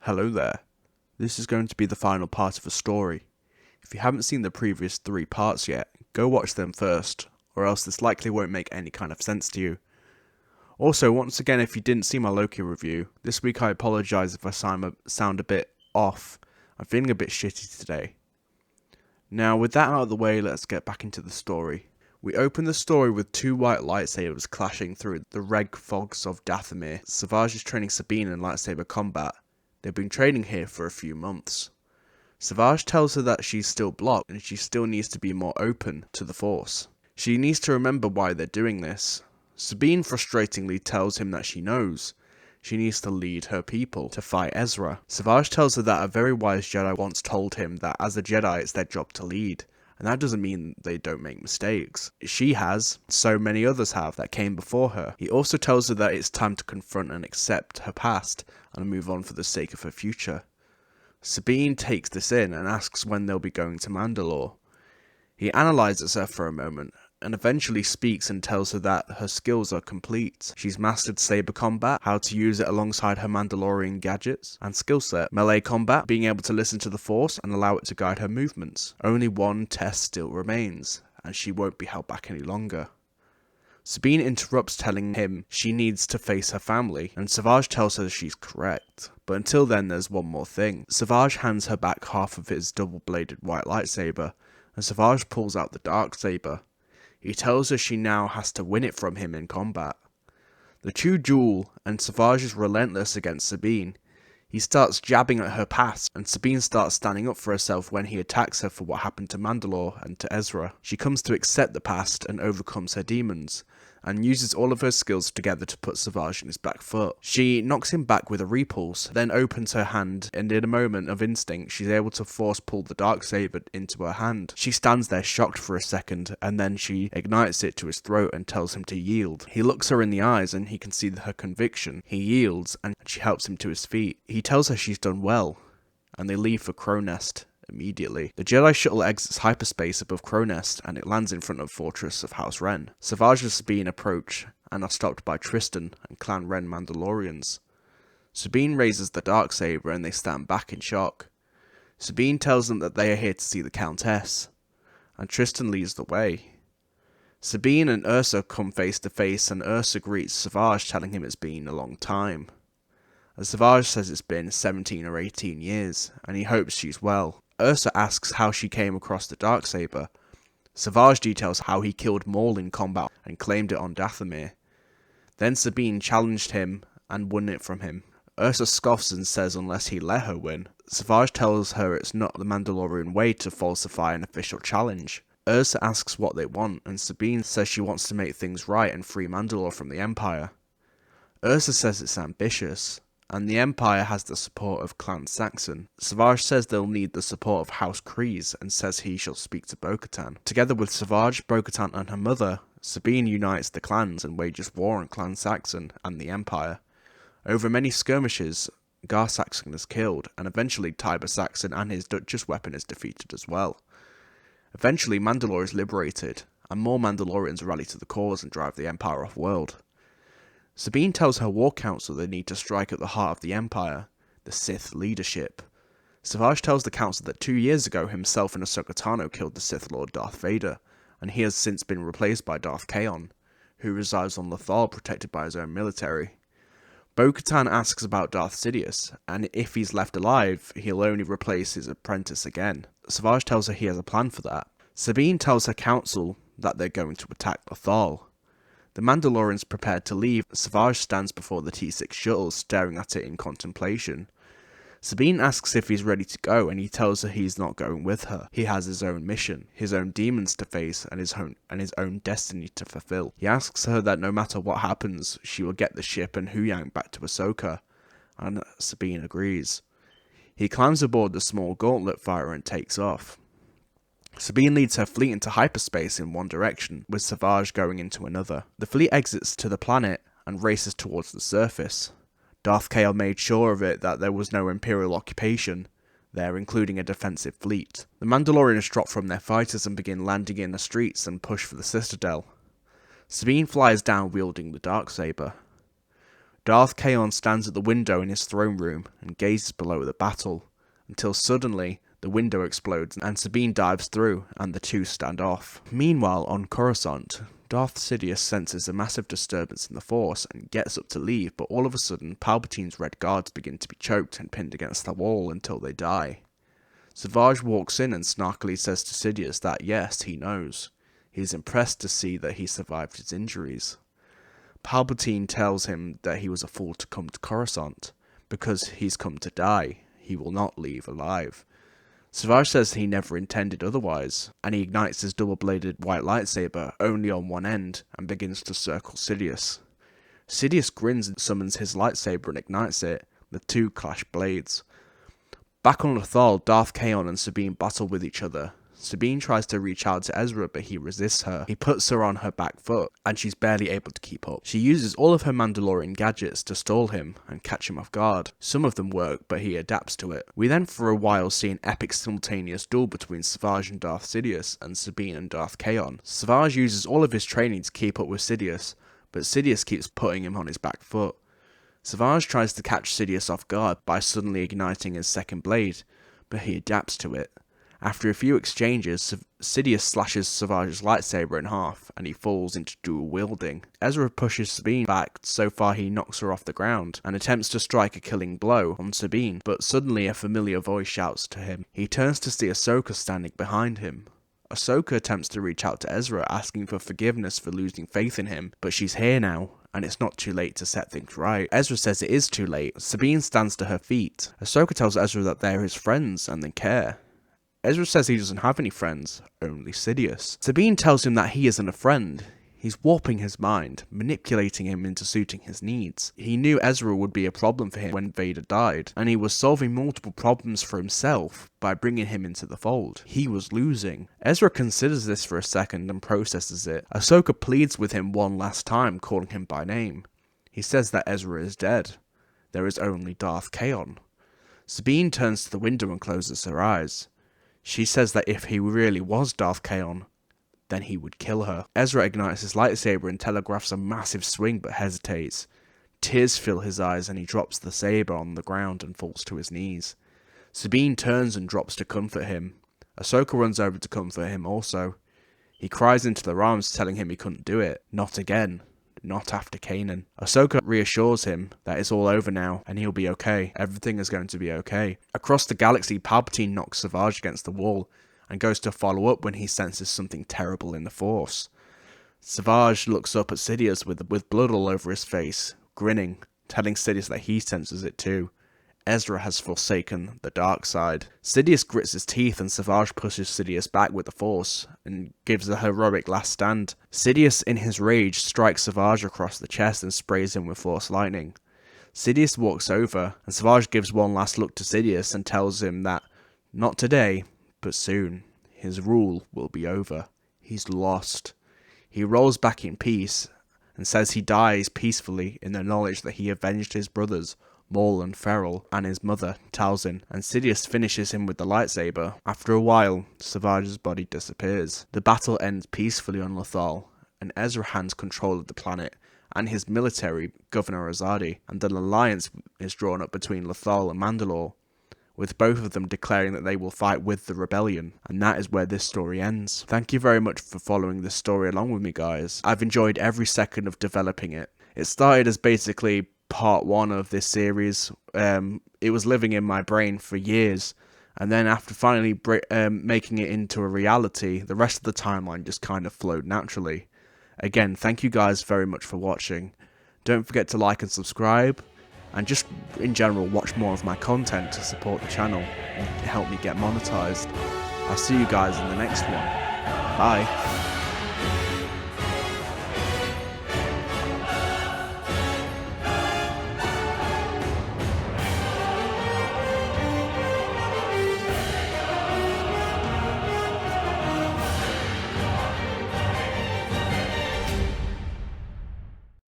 Hello there. This is going to be the final part of a story. If you haven't seen the previous 3 parts yet, go watch them first, or else this likely won't make any kind of sense to you. Also, once again, if you didn't see my Loki review, this week I apologise if I sound a bit off. I'm feeling a bit shitty today. Now, with that out of the way, let's get back into the story. We open the story with 2 white lightsabers clashing through the reg fogs of Dathomir. Savage is training Sabine in lightsaber combat. They've been training here for a few months. Savage tells her that she's still blocked and she still needs to be more open to the Force. She needs to remember why they're doing this. Sabine frustratingly tells him that she knows. She needs to lead her people to fight Ezra. Savage tells her that a very wise Jedi once told him that as a Jedi it's their job to lead. And that doesn't mean they don't make mistakes. She has, so many others have that came before her. He also tells her that it's time to confront and accept her past and move on for the sake of her future. Sabine takes this in and asks when they'll be going to Mandalore. He analyzes her for a moment and eventually speaks and tells her that her skills are complete. She's mastered saber combat, how to use it alongside her Mandalorian gadgets and skill set, melee combat, being able to listen to the Force and allow it to guide her movements. Only one test still remains, and she won't be held back any longer. Sabine interrupts, telling him she needs to face her family, and Savage tells her she's correct. But until then, there's one more thing. Savage hands her back half of his double-bladed white lightsaber, and Savage pulls out the dark saber. He tells her she now has to win it from him in combat. The two duel, and Savage is relentless against Sabine. He starts jabbing at her past, and Sabine starts standing up for herself when he attacks her for what happened to Mandalore and to Ezra. She comes to accept the past and overcomes her demons, and uses all of her skills together to put Savage in his back foot. She knocks him back with a repulse, then opens her hand, and in a moment of instinct, she's able to force pull the darksaber into her hand. She stands there shocked for a second, and then she ignites it to his throat and tells him to yield. He looks her in the eyes, and he can see her conviction. He yields, and she helps him to his feet. He tells her she's done well, and they leave for Crow'Nest immediately. The Jedi shuttle exits hyperspace above Crow'Nest and it lands in front of Fortress of House Wren. Savage and Sabine approach and are stopped by Tristan and Clan Wren Mandalorians. Sabine raises the darksaber and they stand back in shock. Sabine tells them that they are here to see the Countess, and Tristan leads the way. Sabine and Ursa come face to face and Ursa greets Savage, telling him it's been a long time. As Savage says it's been 17 or 18 years, and he hopes she's well. Ursa asks how she came across the darksaber. Savage details how he killed Maul in combat and claimed it on Dathomir. Then Sabine challenged him and won it from him. Ursa scoffs and says unless he let her win. Savage tells her it's not the Mandalorian way to falsify an official challenge. Ursa asks what they want, and Sabine says she wants to make things right and free Mandalore from the Empire. Ursa says it's ambitious, and the Empire has the support of Clan Saxon. Savage says they'll need the support of House Kryze and says he shall speak to Bo-Katan. Together with Savage, Bo-Katan and her mother, Sabine unites the clans and wages war on Clan Saxon and the Empire. Over many skirmishes, Gar Saxon is killed, and eventually Tiber Saxon and his Duchess weapon is defeated as well. Eventually Mandalore is liberated, and more Mandalorians rally to the cause and drive the Empire off-world. Sabine tells her War Council they need to strike at the heart of the Empire, the Sith leadership. Savage tells the Council that 2 years ago himself and Ahsoka Tano killed the Sith Lord Darth Vader, and he has since been replaced by Darth Kaon, who resides on Lothal protected by his own military. Bo-Katan asks about Darth Sidious, and if he's left alive, he'll only replace his apprentice again. Savage tells her he has a plan for that. Sabine tells her Council that they're going to attack Lothal. The Mandalorians prepared to leave. Savage stands before the T6 shuttle, staring at it in contemplation. Sabine asks if he's ready to go, and he tells her he's not going with her. He has his own mission, his own demons to face, and his own destiny to fulfill. He asks her that no matter what happens, she will get the ship and Huyang back to Ahsoka, and Sabine agrees. He climbs aboard the small gauntlet fighter and takes off. Sabine leads her fleet into hyperspace in one direction, with Savage going into another. The fleet exits to the planet and races towards the surface. Darth Kael made sure of it that there was no Imperial occupation there, including a defensive fleet. The Mandalorians drop from their fighters and begin landing in the streets and push for the Citadel. Sabine flies down wielding the darksaber. Darth Kaon stands at the window in his throne room and gazes below the battle, until suddenly the window explodes and Sabine dives through and the two stand off. Meanwhile, on Coruscant, Darth Sidious senses a massive disturbance in the Force and gets up to leave, but all of a sudden Palpatine's red guards begin to be choked and pinned against the wall until they die. Savage walks in and snarkily says to Sidious that yes, he knows. He is impressed to see that he survived his injuries. Palpatine tells him that he was a fool to come to Coruscant, because he's come to die. He will not leave alive. Savage says he never intended otherwise, and he ignites his double-bladed white lightsaber only on one end and begins to circle Sidious. Sidious grins and summons his lightsaber and ignites it. The two clash blades. Back on Lothal, Darth Kaon and Sabine battle with each other. Sabine tries to reach out to Ezra, but he resists her. He puts her on her back foot, and she's barely able to keep up. She uses all of her Mandalorian gadgets to stall him and catch him off guard. Some of them work, but he adapts to it. We then for a while see an epic simultaneous duel between Savage and Darth Sidious, and Sabine and Darth Kaon. Savage uses all of his training to keep up with Sidious, but Sidious keeps putting him on his back foot. Savage tries to catch Sidious off guard by suddenly igniting his second blade, but he adapts to it. After a few exchanges, Sidious slashes Savage's lightsaber in half, and he falls into dual wielding. Ezra pushes Sabine back so far he knocks her off the ground, and attempts to strike a killing blow on Sabine, but suddenly a familiar voice shouts to him. He turns to see Ahsoka standing behind him. Ahsoka attempts to reach out to Ezra, asking for forgiveness for losing faith in him, but she's here now, and it's not too late to set things right. Ezra says it is too late. Sabine stands to her feet. Ahsoka tells Ezra that they're his friends and they care. Ezra says he doesn't have any friends, only Sidious. Sabine tells him that he isn't a friend. He's warping his mind, manipulating him into suiting his needs. He knew Ezra would be a problem for him when Vader died, and he was solving multiple problems for himself by bringing him into the fold. He was losing. Ezra considers this for a second and processes it. Ahsoka pleads with him one last time, calling him by name. He says that Ezra is dead. There is only Darth Kaon. Sabine turns to the window and closes her eyes. She says that if he really was Darth Kaon, then he would kill her. Ezra ignites his lightsaber and telegraphs a massive swing but hesitates. Tears fill his eyes and he drops the saber on the ground and falls to his knees. Sabine turns and drops to comfort him. Ahsoka runs over to comfort him also. He cries into their arms, telling him he couldn't do it. Not again. Not after Kanan. Ahsoka reassures him that it's all over now and he'll be okay. Everything is going to be okay. Across the galaxy, Palpatine knocks Savage against the wall and goes to follow up when he senses something terrible in the Force. Savage looks up at Sidious with blood all over his face, grinning, telling Sidious that he senses it too. Ezra has forsaken the dark side. Sidious grits his teeth and Savage pushes Sidious back with the Force and gives a heroic last stand. Sidious, in his rage, strikes Savage across the chest and sprays him with Force lightning. Sidious walks over and Savage gives one last look to Sidious and tells him that, not today, but soon, his rule will be over. He's lost. He rolls back in peace and says he dies peacefully in the knowledge that he avenged his brothers, Maul and Ferrell, and his mother, Talzin, and Sidious finishes him with the lightsaber. After a while, Savage's body disappears. The battle ends peacefully on Lothal, and Ezra hands control of the planet and his military, Governor Azadi, and an alliance is drawn up between Lothal and Mandalore, with both of them declaring that they will fight with the rebellion, and that is where this story ends. Thank you very much for following this story along with me, guys. I've enjoyed every second of developing it. It started as basically part one of this series. It was living in my brain for years, and then after finally making it into a reality, the rest of the timeline just kind of flowed naturally. Again, thank you guys very much for watching. Don't forget to like and subscribe, and just in general watch more of my content to support the channel and help me get monetized. I'll see you guys in the next one. Bye.